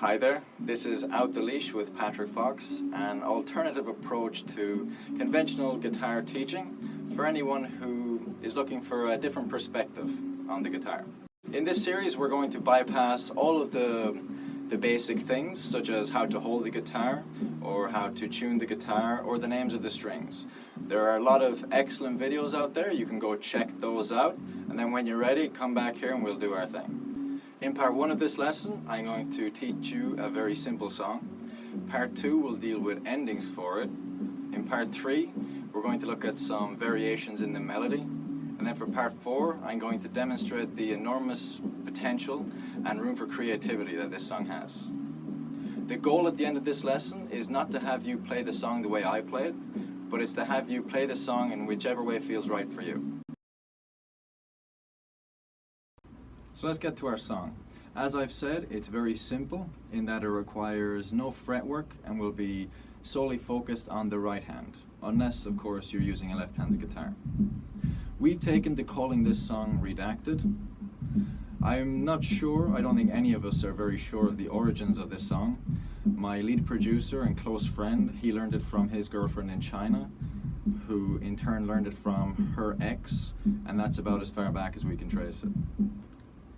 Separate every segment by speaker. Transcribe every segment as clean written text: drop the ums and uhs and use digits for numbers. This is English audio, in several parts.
Speaker 1: Hi there, this is Out the Leash with Patrick Fox, an alternative approach to conventional guitar teaching for anyone who is looking for a different perspective on the guitar. In this series we're going to bypass all of the basic things such as how to hold the guitar or how to tune the guitar or the names of the strings. There are a lot of excellent videos out there, you can go check those out, and then when you're ready come back here and we'll do our thing. In part 1 of this lesson, I'm going to teach you a very simple song. Part 2 will deal with endings for it. In part 3, we're going to look at some variations in the melody. And then for part 4, I'm going to demonstrate the enormous potential and room for creativity that this song has. The goal at the end of this lesson is not to have you play the song the way I play it, but it's to have you play the song in whichever way feels right for you. So let's get to our song. As I've said, it's very simple in that it requires no fretwork and will be solely focused on the right hand, unless of course you're using a left-handed guitar. We've taken to calling this song Redacted. I'm not sure, I don't think any of us are very sure of the origins of this song. My lead producer and close friend, he learned it from his girlfriend in China, who in turn learned it from her ex, and that's about as far back as we can trace it.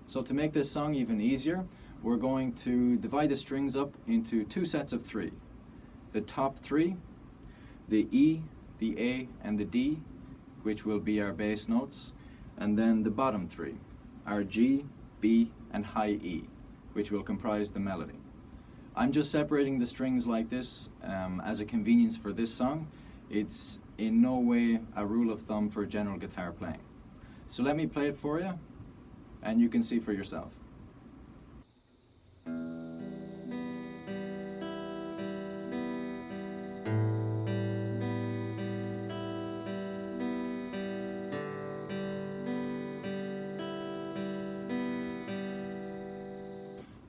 Speaker 1: So to make this song even easier, we're going to divide the strings up into 2 sets of 3. The top 3, the E, the A, and the D, which will be our bass notes, and then the bottom 3, our G, B, and high E, which will comprise the melody. I'm just separating the strings like this as a convenience for this song. It's in no way a rule of thumb for general guitar playing. So let me play it for you, and you can see for yourself.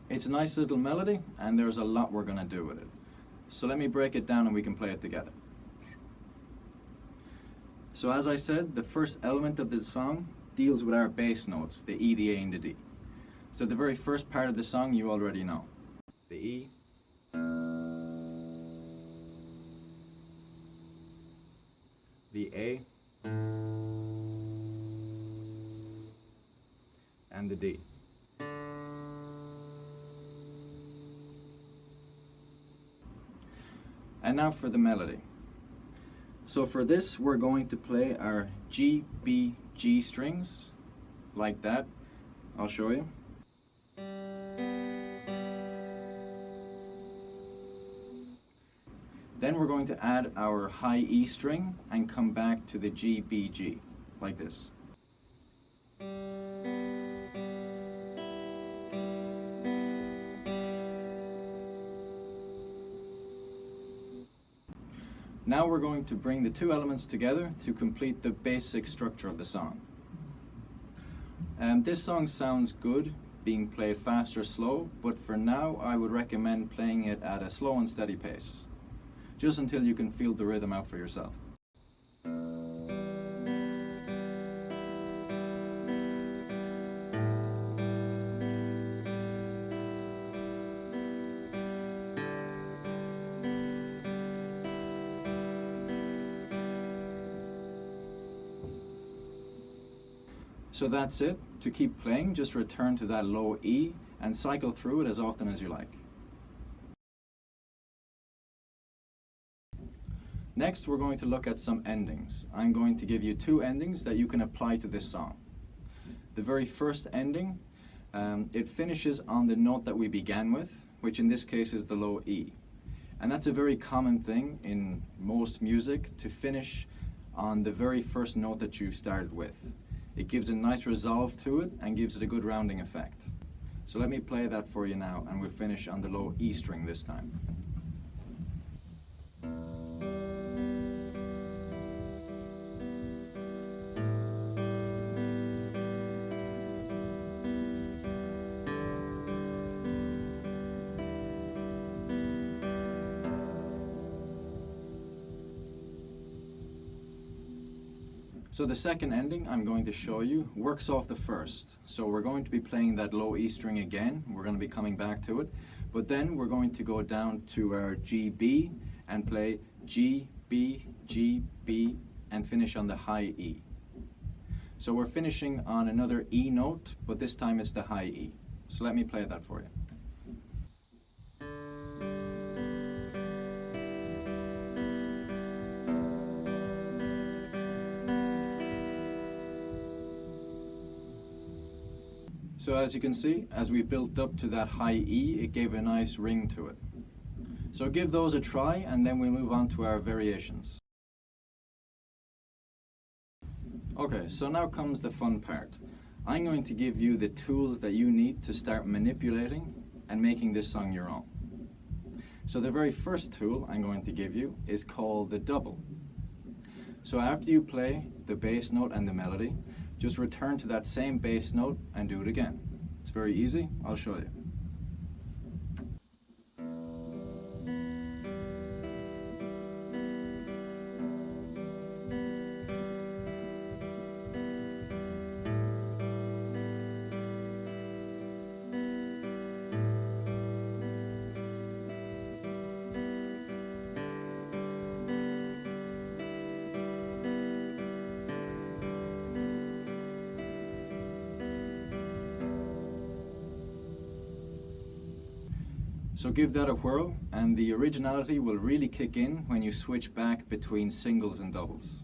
Speaker 1: It's a nice little melody, and there's a lot we're going to do with it. So let me break it down and we can play it together. So as I said, the first element of this song deals with our bass notes, the E, the A, and the D. So the very first part of the song you already know. The E, the A, and the D. And now for the melody. So for this we're going to play our G, B, G strings, like that. I'll show you. Then we're going to add our high E string and come back to the G, B, G, like this. Now we're going to bring the 2 elements together to complete the basic structure of the song. This song sounds good being played fast or slow, but for now I would recommend playing it at a slow and steady pace, just until you can feel the rhythm out for yourself. So that's it. To keep playing, just return to that low E and cycle through it as often as you like. Next, we're going to look at some endings. I'm going to give you 2 endings that you can apply to this song. The very first ending, it finishes on the note that we began with, which in this case is the low E. And that's a very common thing in most music, to finish on the very first note that you started with. It gives a nice resolve to it and gives it a good rounding effect. So let me play that for you now, and we'll finish on the low E string this time. So the second ending I'm going to show you works off the first. So we're going to be playing that low E string again. We're going to be coming back to it. But then we're going to go down to our G, B and play G, B, G, B and finish on the high E. So we're finishing on another E note, but this time it's the high E. So let me play that for you. So as you can see, as we built up to that high E, it gave a nice ring to it. So give those a try and then we'll move on to our variations. Okay, so now comes the fun part. I'm going to give you the tools that you need to start manipulating and making this song your own. So the very first tool I'm going to give you is called the double. So after you play the bass note and the melody, just return to that same bass note and do it again. It's very easy, I'll show you. So give that a whirl and the originality will really kick in when you switch back between singles and doubles.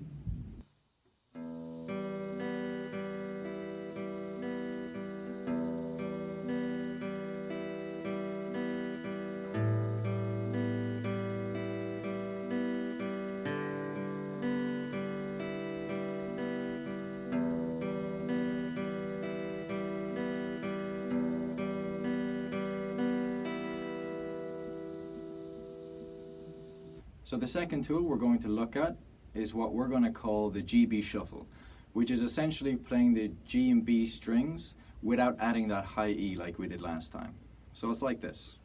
Speaker 1: So the second tool we're going to look at is what we're going to call the GB shuffle, which is essentially playing the G and B strings without adding that high E like we did last time. So it's like this.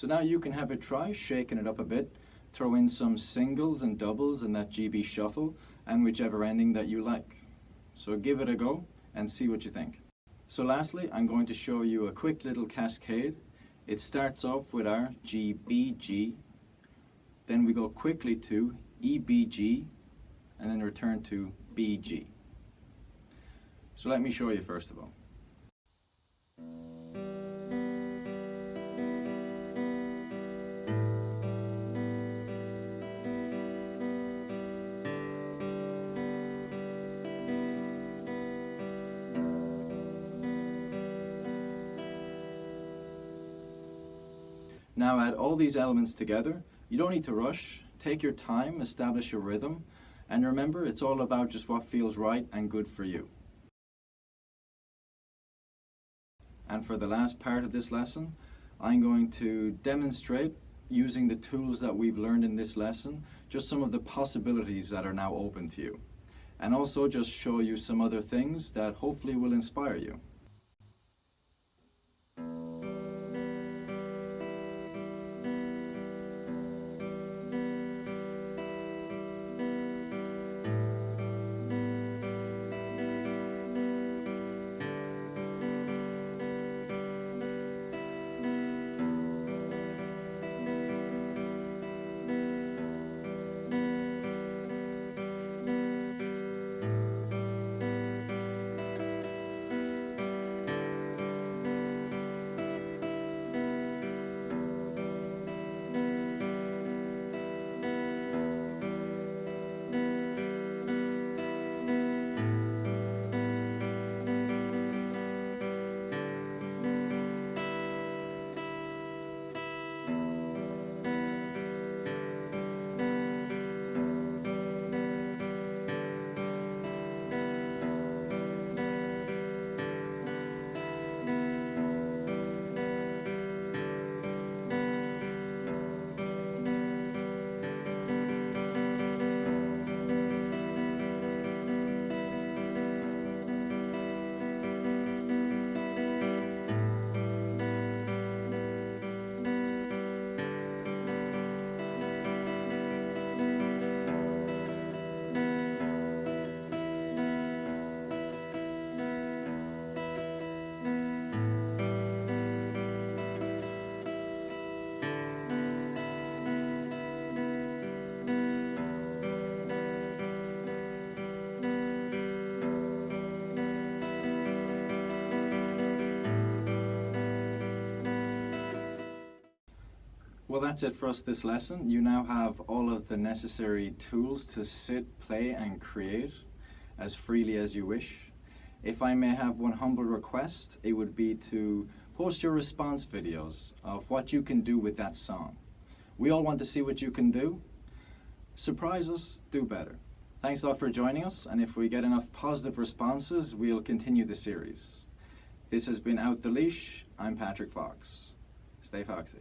Speaker 1: So now you can have a try shaking it up a bit, throw in some singles and doubles in that GB shuffle and whichever ending that you like. So give it a go and see what you think. So lastly, I'm going to show you a quick little cascade. It starts off with our G, B, G, then we go quickly to E, B, G, and then return to B, G. So let me show you first of all. Now add all these elements together. You don't need to rush. Take your time, establish your rhythm, and remember it's all about just what feels right and good for you. And for the last part of this lesson, I'm going to demonstrate using the tools that we've learned in this lesson, just some of the possibilities that are now open to you. And also just show you some other things that hopefully will inspire you. Well, that's it for us this lesson. You now have all of the necessary tools to sit, play, and create as freely as you wish. If I may have one humble request, it would be to post your response videos of what you can do with that song. We all want to see what you can do. Surprise us, do better. Thanks a lot for joining us, and if we get enough positive responses, we'll continue the series. This has been Out the Leash. I'm Patrick Fox. Stay foxy.